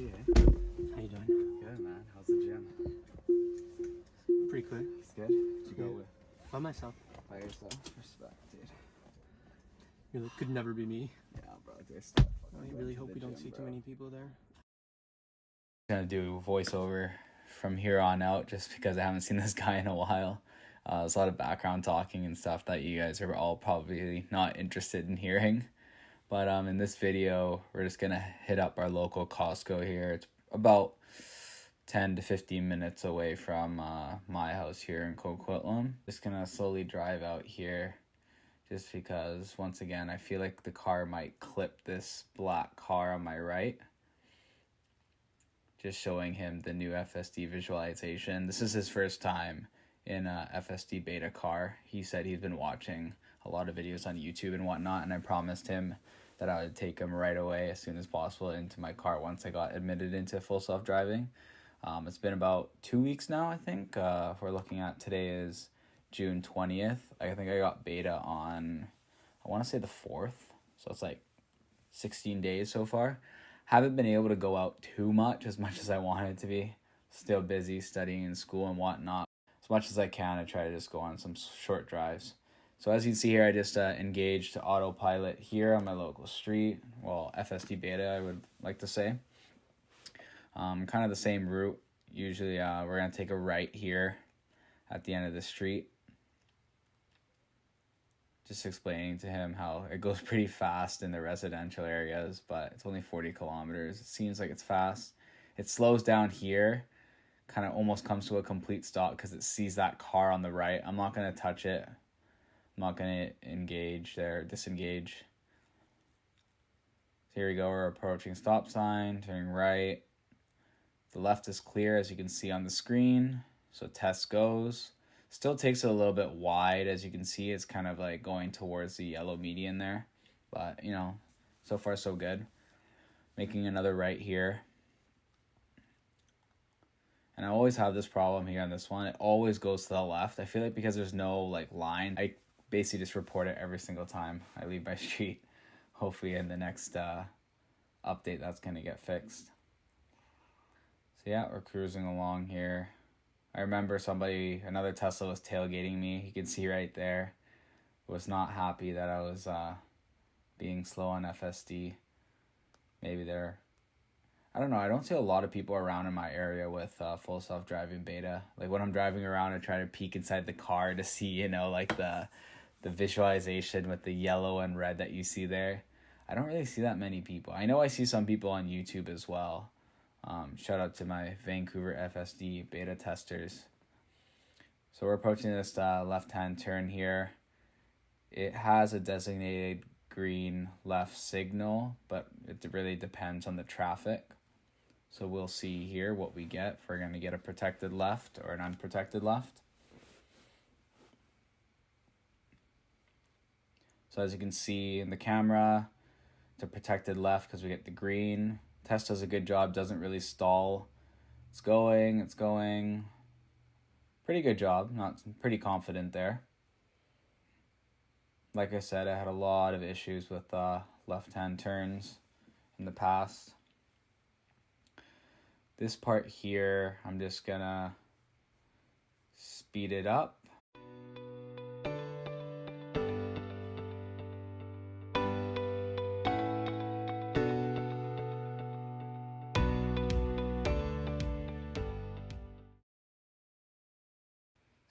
FSD, eh? How you doing? Good, man. How's the gym? Pretty quick. It's good? Did you go with By myself. by yourself? Respect, dude. You could never be me. Yeah, bro. Dude, stop I fucking really going to hope the we don't gym, see bro. too many people there. Gonna do voiceover from here on out just because I haven't seen this guy in a while. There's a lot of background talking and stuff that you guys are all probably not interested in hearing. But in this video, we're just gonna hit up our local Costco here. It's about 10 to 15 minutes away from my house here in Coquitlam. Just gonna slowly drive out here just because, once again, I feel like the car might clip this black car on my right. Just showing him the new FSD visualization. This is his first time in a FSD Beta car. He said he's been watching a lot of videos on YouTube and whatnot, and I promised him that I would take him right away as soon as possible into my car once I got admitted into full self-driving. It's been about 2 weeks now, I think. We're looking at today is June 20th. I think I got beta on, I want to say the 4th. So it's like 16 days so far. Haven't been able to go out too much as I wanted to be. Still busy studying in school and whatnot. As much as I can, I try to just go on some short drives. So as you can see here, I just engaged autopilot here on my local street. Well, FSD Beta, I would like to say. Kind of the same route. Usually we're going to take a right here at the end of the street. Just explaining to him how it goes pretty fast in the residential areas, but it's only 40 kilometers. It seems like it's fast. It slows down here, kind of almost comes to a complete stop because it sees that car on the right. I'm not going to touch it. I'm not going to engage there, disengage. So here we go. We're approaching stop sign, turning right. The left is clear, as you can see on the screen. So test goes. Still takes it a little bit wide, as you can see. It's kind of like going towards the yellow median there. But, you know, so far so good. Making another right here. And I always have this problem here on this one. It always goes to the left. I feel like because there's no, like, line, I basically just report it every single time I leave my street. Hopefully in the next update that's going to get fixed. So, yeah, we're cruising along here. I remember another Tesla was tailgating me. You can see right there. Was not happy that I was being slow on FSD. Maybe I don't know. I don't see a lot of people around in my area with full self-driving beta. Like when I'm driving around, I try to peek inside the car to see, you know, like the visualization with the yellow and red that you see there. I don't really see that many people. I know I see some people on YouTube as well. Shout out to my Vancouver FSD beta testers. So we're approaching this left-hand turn here. It has a designated green left signal, but it really depends on the traffic. So we'll see here what we get if we're going to get a protected left or an unprotected left. So as you can see in the camera, it's a protected left because we get the green. Test does a good job, doesn't really stall. It's going. Pretty good job, pretty confident there. Like I said, I had a lot of issues with left-hand turns in the past. This part here, I'm just gonna speed it up.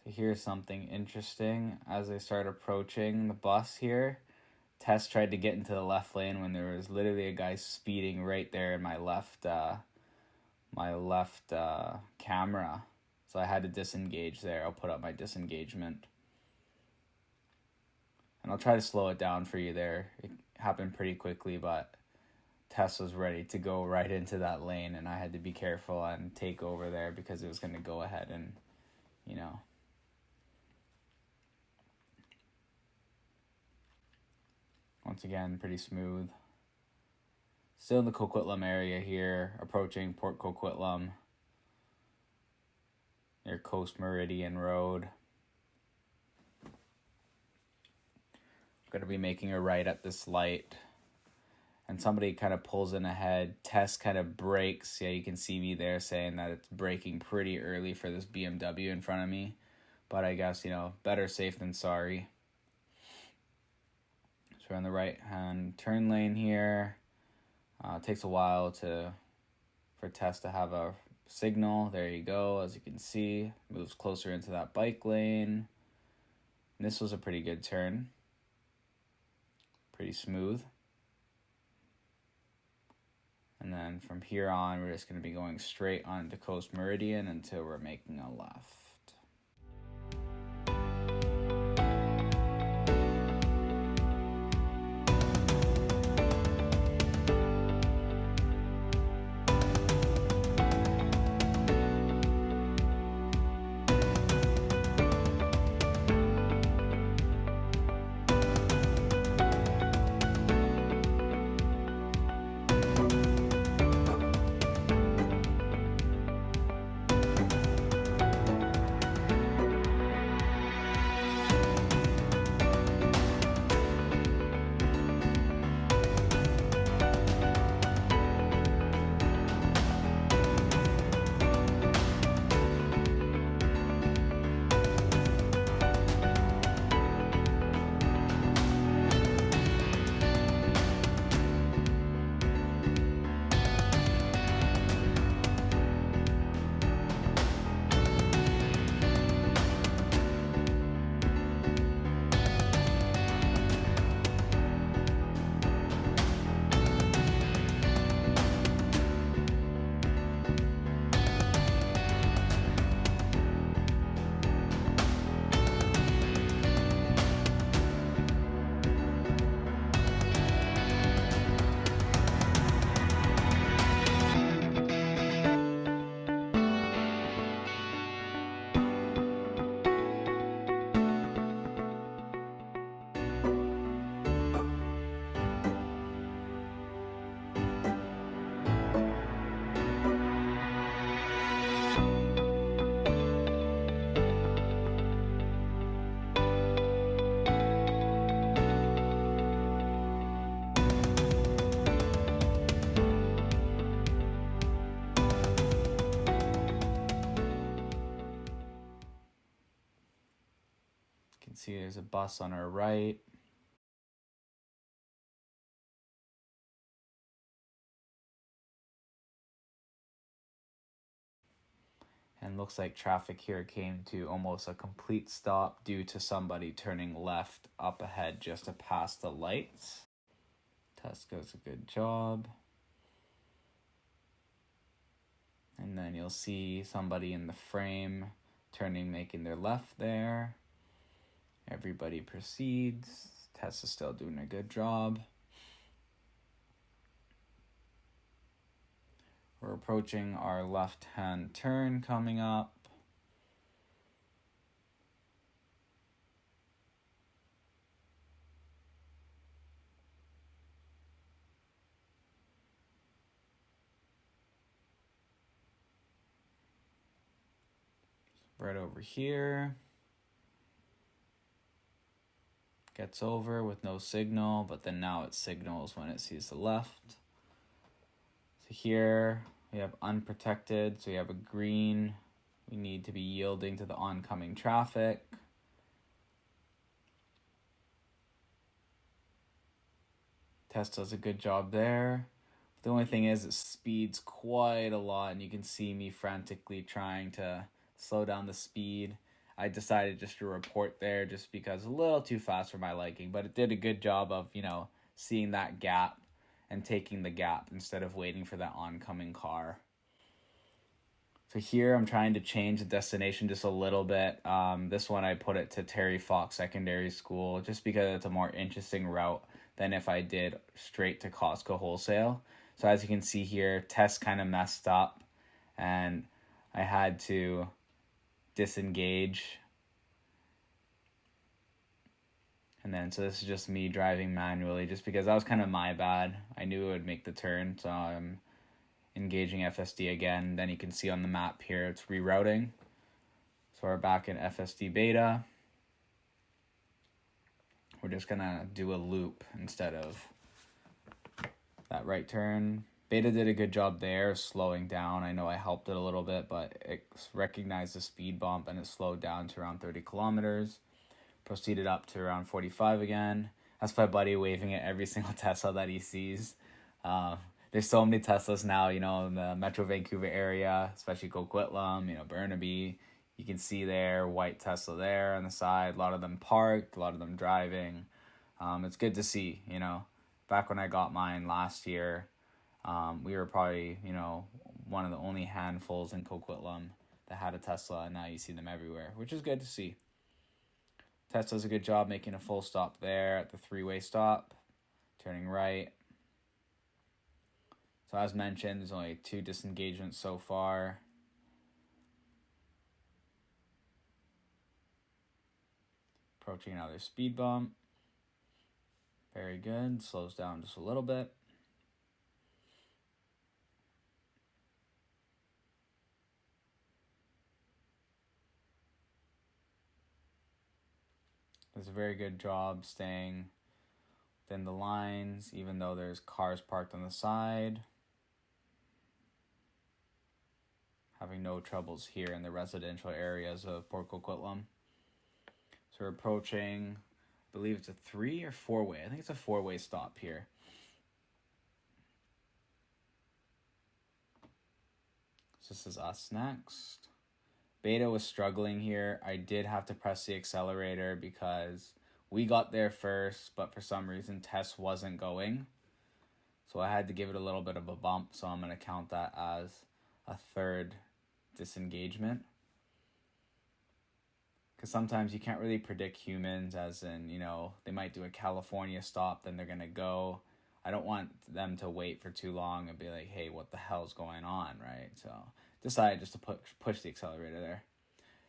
So here's something interesting. As I start approaching the bus here, Tess tried to get into the left lane when there was literally a guy speeding right there in my left camera. So I had to disengage there. I'll put up my disengagement. And I'll try to slow it down for you there. It happened pretty quickly, but Tess was ready to go right into that lane, and I had to be careful and take over there because it was going to go ahead and, you know. Once again, pretty smooth. Still in the Coquitlam area here, approaching Port Coquitlam near Coast Meridian Road. Going to be making a right at this light. and somebody kind of pulls in ahead. Test kind of brakes. Yeah, you can see me there saying that it's braking pretty early for this BMW in front of me. But I guess, better safe than sorry. So we're in the right-hand turn lane here. It takes a while for Test to have a signal. There you go, as you can see. Moves closer into that bike lane. And this was a pretty good turn. Pretty smooth. And then from here on, we're just going to be going straight onto Coast Meridian until we're making a left. You can see there's a bus on our right. And looks like traffic here came to almost a complete stop due to somebody turning left up ahead just to pass the lights. Test does a good job. And then you'll see somebody in the frame making their left there. Everybody proceeds. Tess is still doing a good job. We're approaching our left-hand turn coming up. Right over here. Gets over with no signal, but then now it signals when it sees the left. So here we have unprotected, so we have a green. We need to be yielding to the oncoming traffic. Test does a good job there. The only thing is it speeds quite a lot, and you can see me frantically trying to slow down the speed. I decided just to report there just because a little too fast for my liking, but it did a good job of, seeing that gap and taking the gap instead of waiting for that oncoming car. So here I'm trying to change the destination just a little bit. This one I put it to Terry Fox Secondary School just because it's a more interesting route than if I did straight to Costco Wholesale. So as you can see here, test kind of messed up and I had to disengage. And then, so this is just me driving manually just because that was kind of my bad. I knew it would make the turn, so I'm engaging FSD again. Then you can see on the map here, it's rerouting. So we're back in FSD Beta. We're just gonna do a loop instead of that right turn. Beta did a good job there slowing down. I know I helped it a little bit, but it recognized the speed bump and it slowed down to around 30 kilometers. Proceeded up to around 45 again. That's my buddy waving at every single Tesla that he sees. There's so many Teslas now, you know, in the Metro Vancouver area, especially Coquitlam, you know, Burnaby. You can see there, white Tesla there on the side. A lot of them parked, a lot of them driving. It's good to see, you know. Back when I got mine last year, we were probably, you know, one of the only handfuls in Coquitlam that had a Tesla, and now you see them everywhere, which is good to see. Tesla does a good job making a full stop there at the three-way stop, turning right. So as mentioned, there's only 2 disengagements so far. Approaching another speed bump. Very good. Slows down just a little bit. Does a very good job staying within the lines, even though there's cars parked on the side. Having no troubles here in the residential areas of Port Coquitlam. So we're approaching, I believe it's a 3 or 4-way. I think it's a 4-way stop here. So this is us next. Beta was struggling here. I did have to press the accelerator because we got there first, but for some reason Tess wasn't going. So I had to give it a little bit of a bump, so I'm going to count that as a 3rd disengagement. Because sometimes you can't really predict humans, as in, you know, they might do a California stop, then they're going to go. I don't want them to wait for too long and be like, hey, what the hell's going on, right? So decided just to push the accelerator there.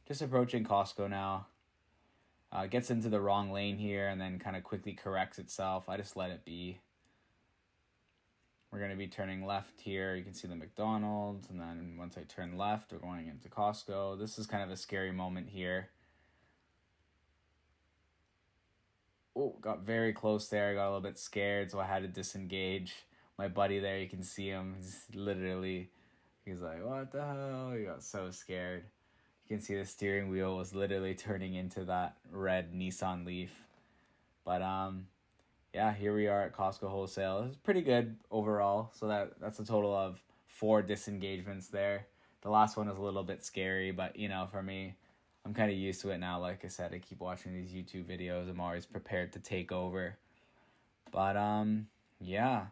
Just approaching Costco now. Gets into the wrong lane here and then kind of quickly corrects itself. I just let it be. We're going to be turning left here. You can see the McDonald's, and then once I turn left, we're going into Costco. This is kind of a scary moment here. Oh, got very close there. I got a little bit scared, so I had to disengage. My buddy there, you can see him. He's like, what the hell? He got so scared. You can see the steering wheel was literally turning into that red Nissan Leaf. But yeah, here we are at Costco Wholesale. It's pretty good overall. So that's a total of 4 disengagements there. The last one was a little bit scary, but you know, for me, I'm kind of used to it now. Like I said, I keep watching these YouTube videos. I'm always prepared to take over. But yeah,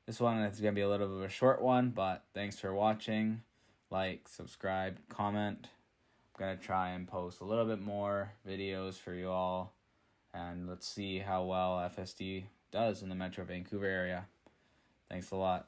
this one is going to be a little bit of a short one, but thanks for watching. Like, subscribe, comment. I'm going to try and post a little bit more videos for you all. And let's see how well FSD does in the Metro Vancouver area. Thanks a lot.